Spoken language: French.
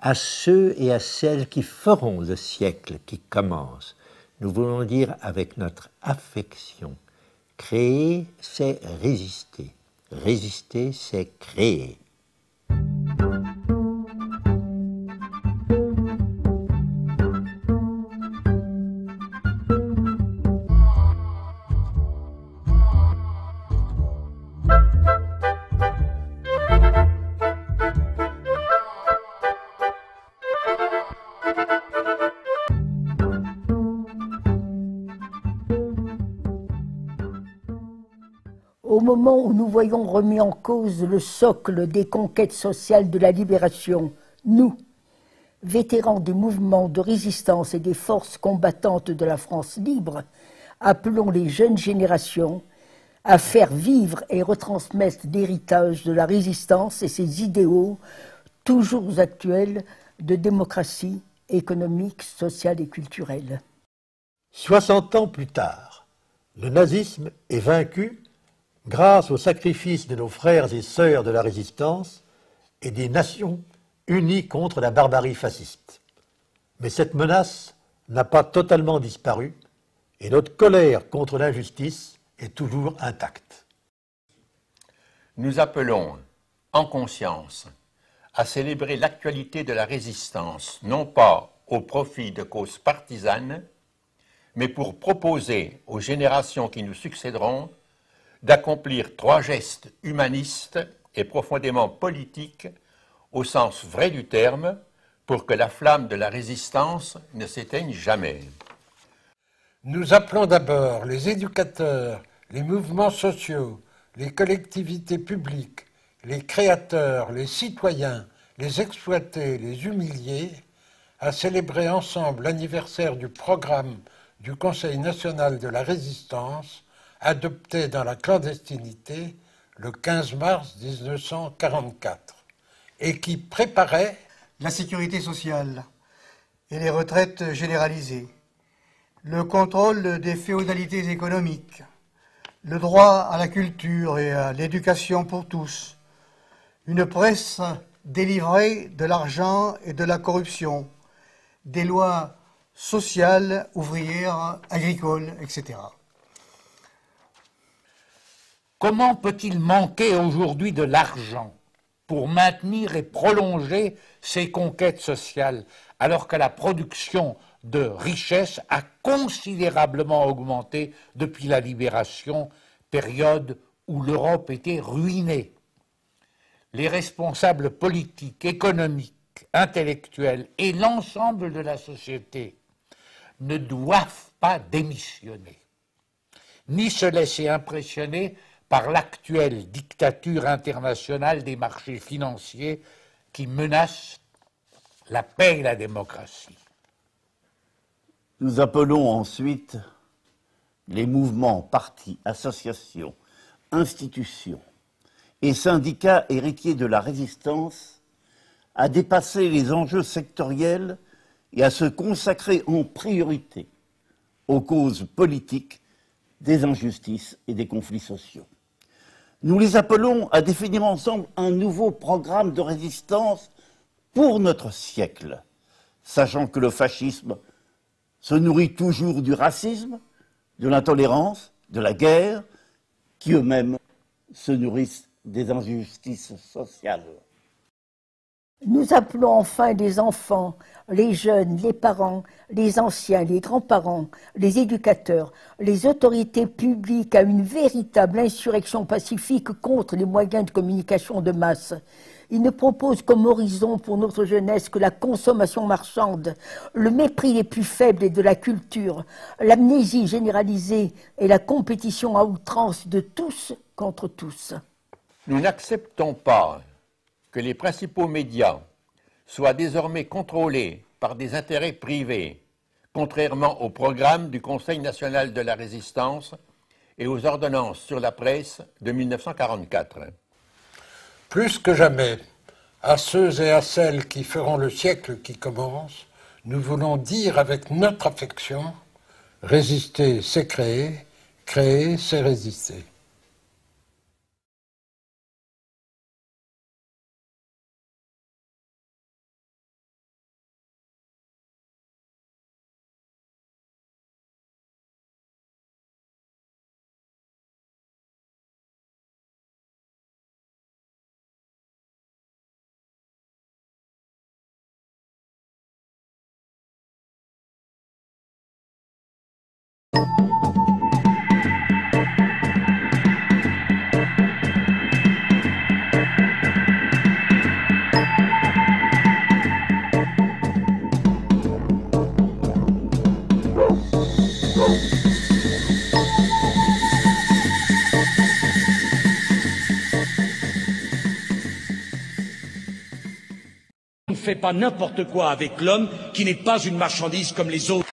À ceux et à celles qui feront le siècle qui commence, nous voulons dire avec notre affection, créer, c'est résister. Résister, c'est créer. Au moment où nous voyons remis en cause le socle des conquêtes sociales de la libération, nous, vétérans des mouvements de résistance et des forces combattantes de la France libre, appelons les jeunes générations à faire vivre et retransmettre l'héritage de la résistance et ses idéaux toujours actuels de démocratie économique, sociale et culturelle. 60 ans plus tard, le nazisme est vaincu grâce au sacrifice de nos frères et sœurs de la résistance et des nations unies contre la barbarie fasciste. Mais cette menace n'a pas totalement disparu et notre colère contre l'injustice est toujours intacte. Nous appelons, en conscience, à célébrer l'actualité de la résistance, non pas au profit de causes partisanes, mais pour proposer aux générations qui nous succéderont d'accomplir 3 gestes humanistes et profondément politiques au sens vrai du terme, pour que la flamme de la résistance ne s'éteigne jamais. Nous appelons d'abord les éducateurs, les mouvements sociaux, les collectivités publiques, les créateurs, les citoyens, les exploités, les humiliés, à célébrer ensemble l'anniversaire du programme du Conseil national de la résistance, adopté dans la clandestinité le 15 mars 1944, et qui préparait la sécurité sociale et les retraites généralisées, le contrôle des féodalités économiques, le droit à la culture et à l'éducation pour tous, une presse délivrée de l'argent et de la corruption, des lois sociales, ouvrières, agricoles, etc. Comment peut-il manquer aujourd'hui de l'argent pour maintenir et prolonger ces conquêtes sociales, alors que la production de richesses a considérablement augmenté depuis la libération, période où l'Europe était ruinée? Les responsables politiques, économiques, intellectuels et l'ensemble de la société ne doivent pas démissionner, ni se laisser impressionner par l'actuelle dictature internationale des marchés financiers qui menace la paix et la démocratie. Nous appelons ensuite les mouvements, partis, associations, institutions et syndicats héritiers de la résistance à dépasser les enjeux sectoriels et à se consacrer en priorité aux causes politiques des injustices et des conflits sociaux. Nous les appelons à définir ensemble un nouveau programme de résistance pour notre siècle, sachant que le fascisme se nourrit toujours du racisme, de l'intolérance, de la guerre, qui eux-mêmes se nourrissent des injustices sociales. Nous appelons enfin les enfants, les jeunes, les parents, les anciens, les grands-parents, les éducateurs, les autorités publiques à une véritable insurrection pacifique contre les moyens de communication de masse. Ils ne proposent comme horizon pour notre jeunesse que la consommation marchande, le mépris des plus faibles et de la culture, l'amnésie généralisée et la compétition à outrance de tous contre tous. Nous n'acceptons pas que les principaux médias soient désormais contrôlés par des intérêts privés, contrairement au programme du Conseil national de la résistance et aux ordonnances sur la presse de 1944. Plus que jamais, à ceux et à celles qui feront le siècle qui commence, nous voulons dire avec notre affection, résister c'est créer, créer c'est résister. On ne fait pas n'importe quoi avec l'homme qui n'est pas une marchandise comme les autres.